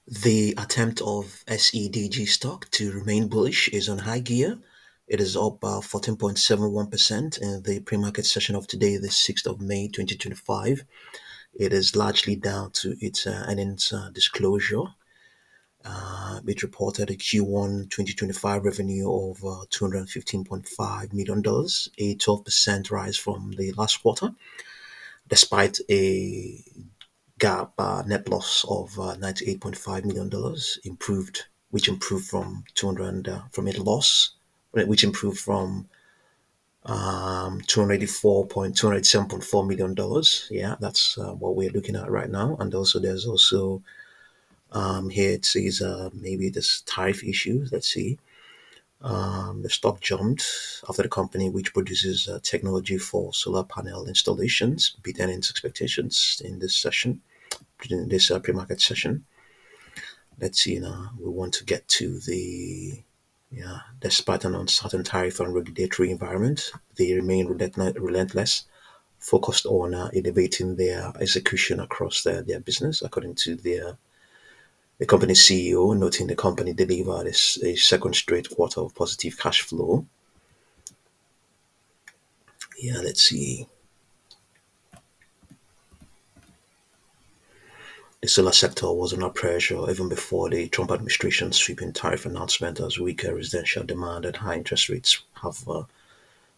The attempt of SEDG stock to remain bullish is on high gear. It is up 14.71% in the pre-market session of today, the 6th of May 2025. It is largely down to its earnings disclosure. It reported a Q1 2025 revenue of $215.5 million, a 12% rise from the last quarter, despite a GAAP net loss of $98.5 million, which improved from 200 from a loss, which improved from 287.4 million dollars. Yeah, that's what we're looking at right now. And also, there's also here it says maybe this tariff issue. Let's see. The stock jumped after the company, which produces technology for solar panel installations, beat earnings expectations in this pre-market session. Let's see now. We want to get to the yeah. Despite an uncertain tariff and regulatory environment, they remain relentless, focused on elevating their execution across their business, according to the company's CEO, noting the company delivered a second straight quarter of positive cash flow. Yeah, let's see. The solar sector was under pressure even before the Trump administration's sweeping tariff announcement, as weaker residential demand and high interest rates have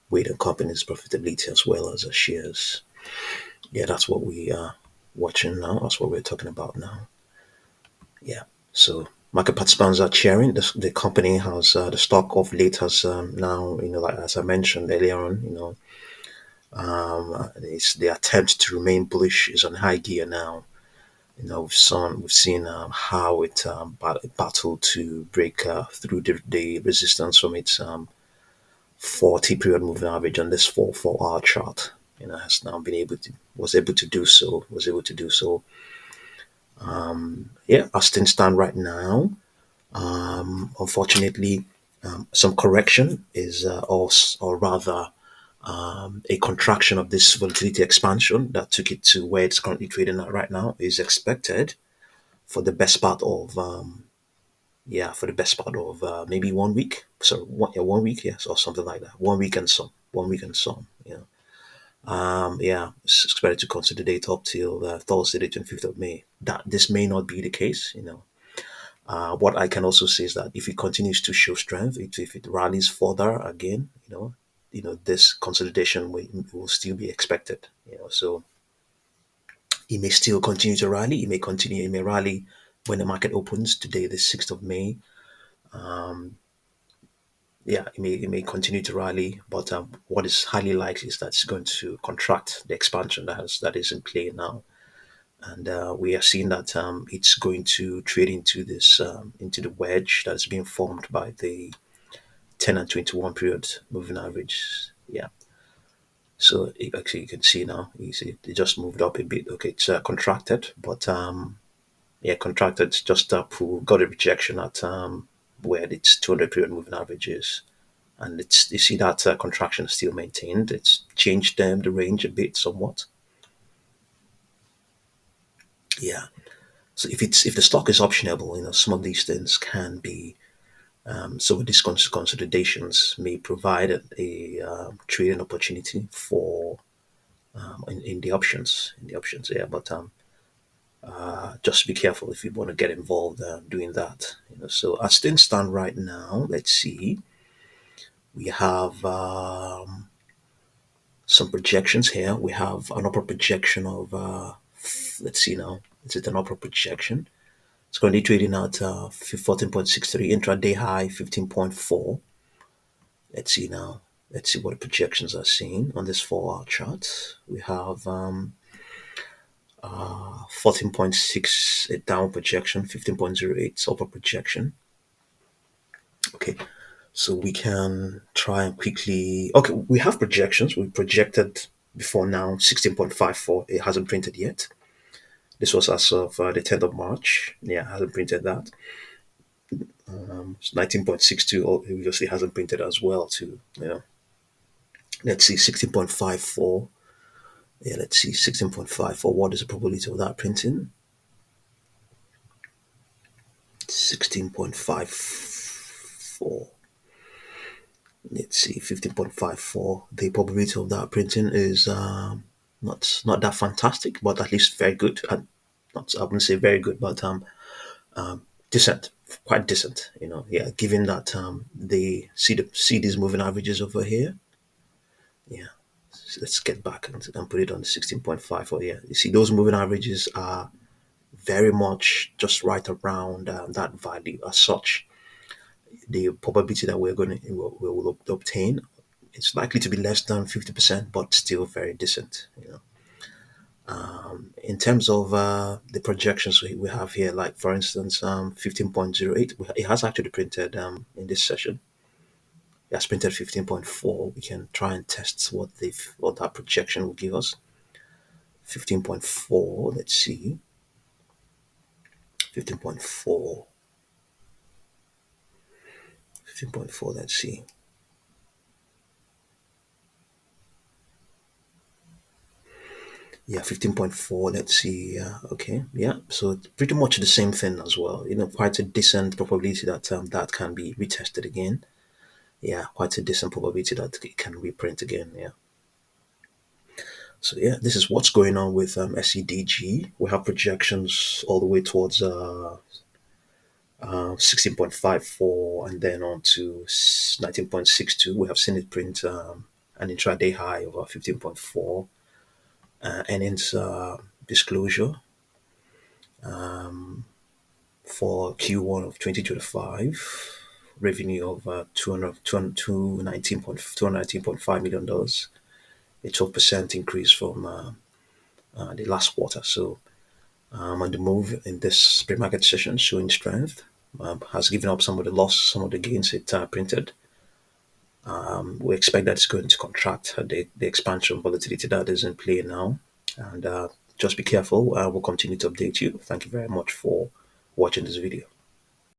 weighed on companies' profitability as well as their shares. Yeah, that's what we are watching now. That's what we're talking about now. Yeah. So market participants are cheering. The company has the stock of late has now, like as I mentioned earlier on, it's the attempt to remain bullish is on high gear now. We've seen how it battled to break through the resistance from its 40 period moving average on this 4 hour chart. Has now been able to was able to do so. Yeah, as things stand right now, unfortunately, some correction is or rather a contraction of this volatility expansion that took it to where it's currently trading at right now is expected for the best part of maybe 1 week. So 1 week, yes, or something like that. 1 week and some. 1 week and some. Yeah, it's expected to consolidate up till Thursday, the 25th of May. That this may not be the case. What I can also say is that if it continues to show strength, if it rallies further again, this consolidation will still be expected. So it may still continue to rally. It may rally when the market opens today, the 6th of May. Yeah, it may continue to rally, but what is highly likely is that it's going to contract the expansion that is in play now, and we are seeing that it's going to trade into the wedge that is being formed by the 10 and 21 period moving average. Yeah, so actually you can see now. You see it just moved up a bit. Okay, it's contracted, but yeah, contracted. Just got a rejection at where its 200 period moving average is. And you see that contraction is still maintained. It's changed the range a bit somewhat. Yeah. So if the stock is optionable, some of these things can be. So these consolidations may provide a trading opportunity for in the options. Yeah. But just be careful if you want to get involved doing that. So as things stand right now, let's see. We have some projections here. We have an upper projection of, let's see now, is it an upper projection? It's currently trading at 14.63, intraday high 15.4. Let's see now. Let's see what the projections are saying on this 4 hour chart. We have 14.6 a down projection, 15.08 upper projection. Okay, so we can try and quickly. Okay, we have projections. We projected before now 16.54. It hasn't printed yet. This was as of the 10th of March. Yeah, hasn't printed that. 19.62 obviously hasn't printed as well too. Let's see 16.54. Yeah, let's see 16.54. What is the probability of that printing? 16.54. Let's see, 15.54. The probability of that printing is not that fantastic, but at least very good. And not, I wouldn't say very good, but decent, quite decent. Yeah. Given that see these moving averages over here. Yeah. So let's get back and put it on 16.5. Oh yeah, you see those moving averages are very much just right around that value. As such, the probability that we will obtain, it's likely to be less than 50%, but still very decent. In terms of the projections we have here, like for instance, 15.08, it has actually printed in this session. It has printed 15.4. We can try and test what that projection will give us. 15.4. Let's see. 15.4. 15.4. Let's see. Yeah, 15.4. Let's see. Okay. Yeah. So it's pretty much the same thing as well. Quite a decent probability that that can be retested again. Yeah, quite a decent probability that it can reprint again. Yeah. So yeah, this is what's going on with SEDG. We have projections all the way towards 16.54 and then on to 19.62. We have seen it print an intraday high of 15.4. Earnings disclosure for Q1 of 2025, revenue of $219.5 million, a 12% increase from the last quarter. So, on the move in this pre-market session, showing strength, has given up some of the loss, some of the gains it printed. We expect that it's going to contract. The expansion volatility that is in play now, and just be careful. We'll continue to update you. Thank you very much for watching this video.